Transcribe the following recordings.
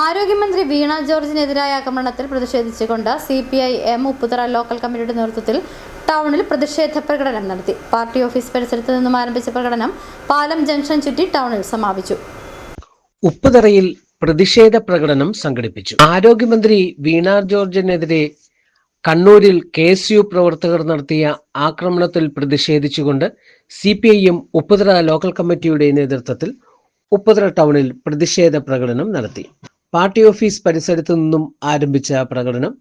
ആരോഗ്യമന്ത്രി വീണ ജോർജിനെതിരായ ആക്രമണത്തിൽ പ്രതിഷേധിച്ചുകൊണ്ട് CPIM Upputhara local കമ്മിറ്റിയുടെ നേതൃത്വത്തിൽ ടൗണിൽ പ്രതിഷേധ പ്രകടനം നടത്തി. പാർട്ടി ഓഫീസ് പരിസരത്ത് നിന്നും ആരംഭിച്ച പ്രകടനം പാലം ജംഗ്ഷൻ ചുറ്റി ടൗണിൽ സമാപിച്ചു. ഉപ്പുതറയിൽ പ്രതിഷേധ പ്രകടനം സംഘടിപ്പിച്ചു. ആരോഗ്യമന്ത്രി വീണ ജോർജിനെതിരെ കണ്ണൂരിൽ KSU പ്രവർത്തകർ നടത്തിയ ആക്രമണത്തിൽ പ്രതിഷേധിച്ചുകൊണ്ട് CPIM ഉപ്പുതറ ലോക്കൽ കമ്മിറ്റിയുടെ നേതൃത്വത്തിൽ ഉപ്പുതറ ടൗണിൽ പ്രതിഷേധ പ്രകടനം നടത്തി. പാർട്ടി ഓഫീസ് പരിസരത്തു നിന്നും ആരംഭിച്ച പ്രകടനം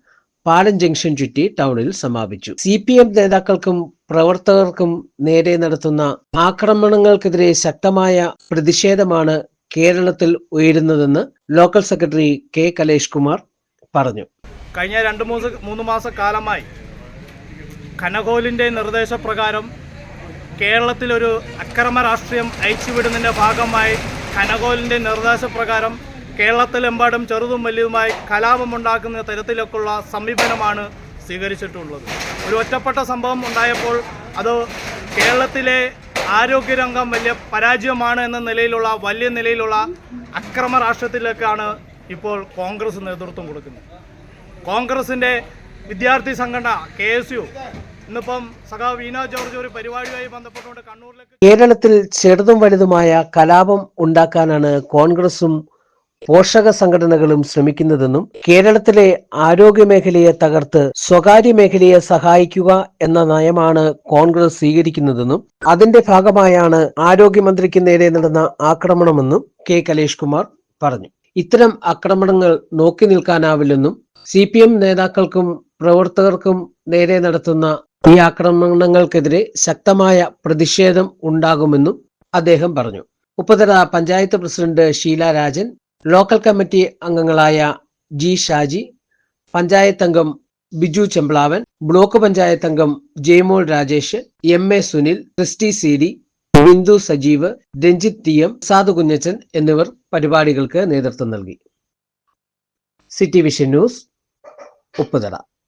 പാലം ജംഗ്ഷൻ ചുറ്റി ടൗണിൽ സമാപിച്ചു. CPM നേതാക്കൾക്കും പ്രവർത്തകർക്കും നേരെ നടത്തുന്ന ആക്രമണങ്ങൾക്കെതിരെ ശക്തമായ പ്രതിഷേധമാണ് കേരളത്തിൽ ഉയരുന്നതെന്ന് local secretary K. Kalesh Kumar പറഞ്ഞു. കഴിഞ്ഞ 2-3 മാസക്കാലമായി കനകോലിൻ്റെ നിർദ്ദേശപ്രകാരം കേരളത്തിലൊരു അക്രമ രാഷ്ട്രീയം അയച്ചുവിടുന്നതിൻ്റെ ഭാഗമായി കനകോലിൻ്റെ നിർദ്ദേശപ്രകാരം കേരളത്തിലെമ്പാടും ചെറുതും വലുതുമായി കലാപമുണ്ടാക്കുന്ന തരത്തിലേക്കുള്ള സമീപനമാണ് സ്വീകരിച്ചിട്ടുള്ളത്. ഒരു ഒറ്റപ്പെട്ട സംഭവം ഉണ്ടായപ്പോൾ അത് കേരളത്തിലെ ആരോഗ്യരംഗം വലിയ പരാജയമാണ് എന്ന വലിയ നിലയിലുള്ള അക്രമ രാഷ്ട്രീയത്തിലേക്കാണ് ഇപ്പോൾ കോൺഗ്രസ് നേതൃത്വം കൊടുക്കുന്നത്. കോൺഗ്രസിൻ്റെ വിദ്യാർത്ഥി സംഘടന KSU ഇന്നിപ്പം സഖാവ് വീണ ജോർജ് ഒരു പരിപാടിയുമായി ബന്ധപ്പെട്ടുകൊണ്ട് കണ്ണൂരിലേക്ക് കേരളത്തിൽ ചെറുതും വലുതുമായ കലാപം ഉണ്ടാക്കാനാണ് കോൺഗ്രസും പോഷക സംഘടനകളും ശ്രമിക്കുന്നതെന്നും കേരളത്തിലെ ആരോഗ്യ മേഖലയെ തകർത്ത് സ്വകാര്യ മേഖലയെ സഹായിക്കുക എന്ന നയമാണ് കോൺഗ്രസ് സ്വീകരിക്കുന്നതെന്നും അതിന്റെ ഭാഗമായാണ് ആരോഗ്യമന്ത്രിക്ക് നേരെ നടന്ന ആക്രമണമെന്നും K. കലേഷ് കുമാർ പറഞ്ഞു. ഇത്തരം ആക്രമണങ്ങൾ നോക്കി നിൽക്കാനാവില്ലെന്നും CPM നേതാക്കൾക്കും പ്രവർത്തകർക്കും നേരെ നടത്തുന്ന ഈ ആക്രമണങ്ങൾക്കെതിരെ ശക്തമായ പ്രതിഷേധം ഉണ്ടാകുമെന്നും അദ്ദേഹം പറഞ്ഞു. Upputhara panchayat president Sheela Rajan, local committee അംഗങ്ങളായ G. ഷാജി, പഞ്ചായത്ത് അംഗം ബിജു ചെമ്പ്ളാവൻ, ബ്ലോക്ക് പഞ്ചായത്ത് അംഗം Jayamol Rajesh, MA Sunil, Christy CD, Bindu Sajeev, Ranjith TM, Sadhu Kunjachan എന്നിവർ പരിപാടികൾക്ക് നേതൃത്വം നൽകി. City vision news, Upputhara.